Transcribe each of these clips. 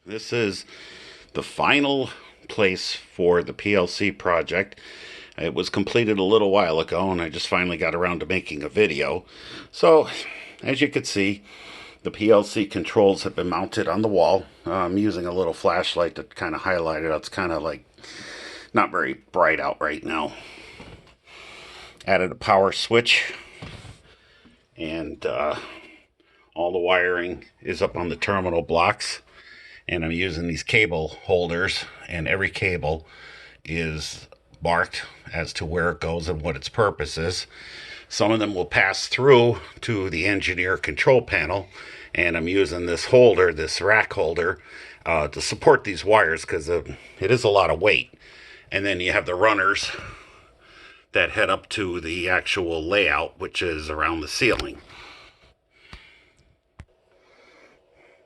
This is the final place for the PLC project. It was completed a little while ago and I just finally got around to making a video. So as you can see, the PLC controls have been mounted on the wall. I'm using a little flashlight to kind of highlight it. It's kind of like not very bright out right now. Added a power switch, and all the wiring is up on the terminal blocks, and I'm using these cable holders, and every cable is marked as to where it goes and what its purpose is. Some of them will pass through to the engineer control panel, and I'm using this holder, this rack holder, to support these wires because it is a lot of weight. And then you have the runners that head up to the actual layout, which is around the ceiling.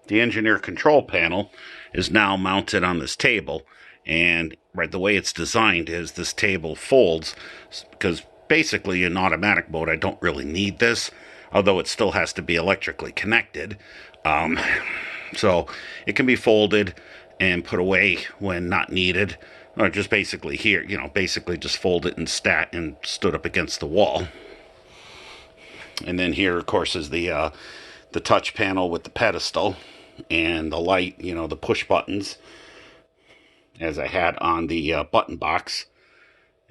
The engineer control panel is now mounted on this table, and right the way it's designed is this table folds, because basically in automatic mode I don't really need this, although it still has to be electrically connected. So it can be folded and put away when not needed, or just basically here, basically just fold it and stood up against the wall. And then here, of course, is the touch panel with the pedestal and the light, the push buttons, as I had on the button box,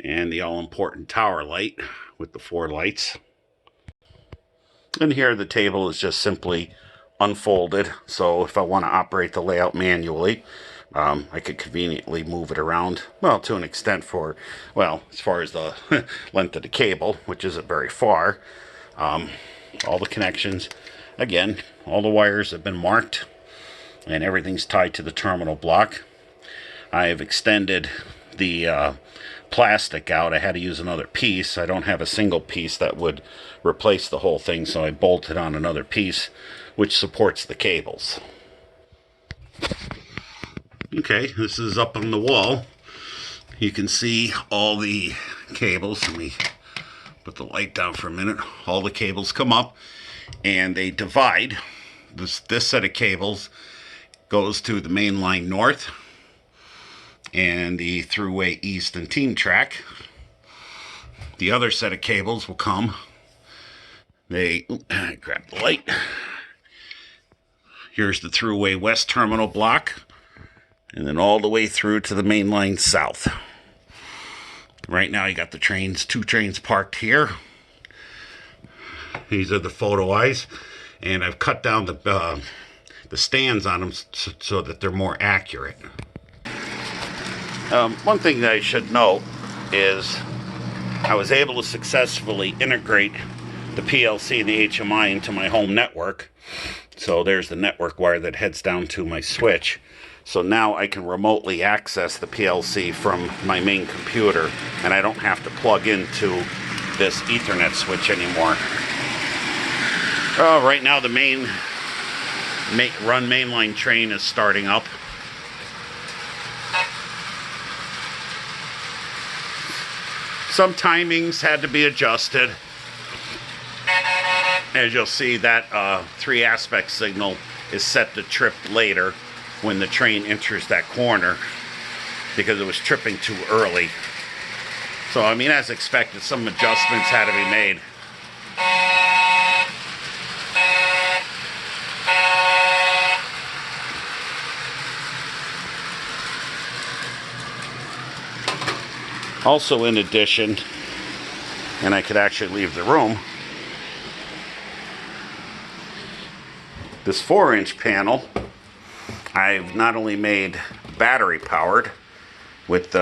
and the all-important tower light with the 4 lights. And here the table is just simply unfolded, so if I want to operate the layout manually, I could conveniently move it around, well, to an extent as far as the length of the cable, which isn't very far. All the connections, again, all the wires have been marked, and everything's tied to the terminal block. I have extended the plastic out. I had to use another piece. I don't have a single piece that would replace the whole thing, so I bolted on another piece which supports the cables. Okay, this is up on the wall. You can see all the cables. Let me put the light down for a minute. All the cables come up and they divide. This set of cables goes to the main line north and the throughway east and team track. The other set of cables will come. Grab the light. Here's the throughway west terminal block, and then all the way through to the main line south. Right now you got the trains, 2 trains parked here. These are the photo eyes, and I've cut down the stands on them so that they're more accurate. One thing that I should note is I was able to successfully integrate the PLC and the HMI into my home network. So there's the network wire that heads down to my switch. So now I can remotely access the PLC from my main computer, and I don't have to plug into this Ethernet switch anymore. Right now the run mainline train is starting up. Some timings had to be adjusted. As you'll see, that 3-aspect signal is set to trip later when the train enters that corner because it was tripping too early. So, I mean, as expected, some adjustments had to be made. Also, in addition, and I could actually leave the room, this 4-inch panel, I've not only made battery powered with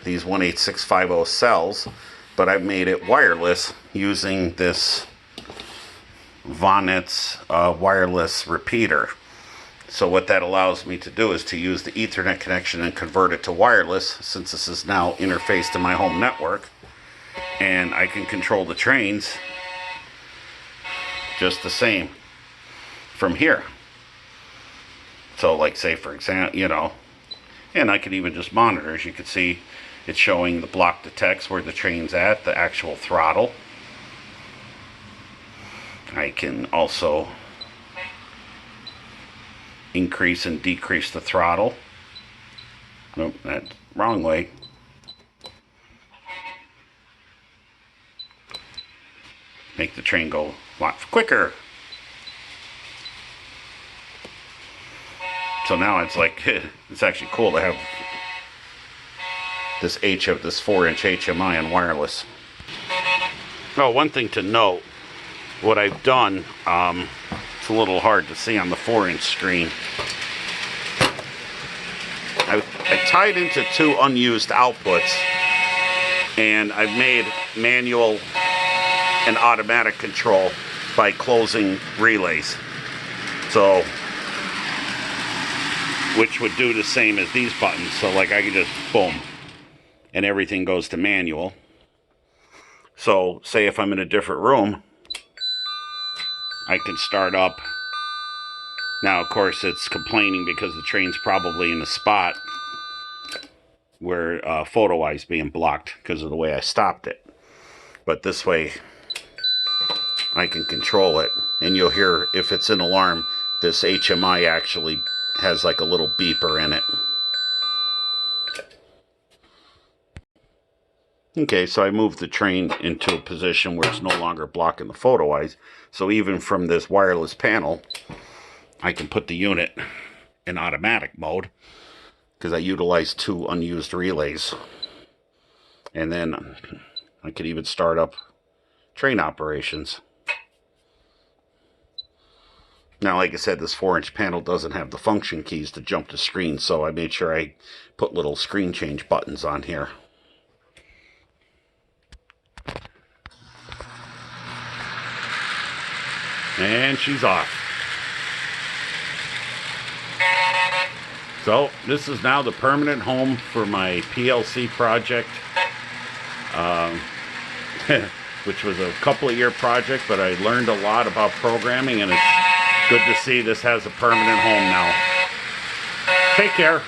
these 18650 cells, but I've made it wireless using this Vonnett's wireless repeater. So what that allows me to do is to use the Ethernet connection and convert it to wireless, since this is now interfaced to my home network, and I can control the trains just the same from here. So like, say for example, and I could even just monitor. As you can see, it's showing the block detects where the train's at, the actual throttle. I can also increase and decrease the throttle. Nope, that's wrong way. Make the train go a lot quicker. So now it's like, it's actually cool to have this 4-inch HMI on wireless. Oh, one thing to note, what I've done, it's a little hard to see on the 4-inch screen. I tied into 2 unused outputs, and I've made manual and automatic control by closing relays. So, which would do the same as these buttons. So like I can just boom, and everything goes to manual. So say if I'm in a different room, I can start up. Now, of course, it's complaining because the train's probably in a spot where photo eye's being blocked because of the way I stopped it. But this way, I can control it. And you'll hear, if it's an alarm, this HMI actually has like a little beeper in it. Okay, so I moved the train into a position where it's no longer blocking the photo eyes. So even from this wireless panel, I can put the unit in automatic mode because I utilize 2 unused relays. And then I could even start up train operations. Now, like I said, this 4-inch panel doesn't have the function keys to jump to screens, so I made sure I put little screen change buttons on here. And she's off. So, this is now the permanent home for my PLC project, which was a couple-of-year project, but I learned a lot about programming, and it's good to see this has a permanent home now. Take care.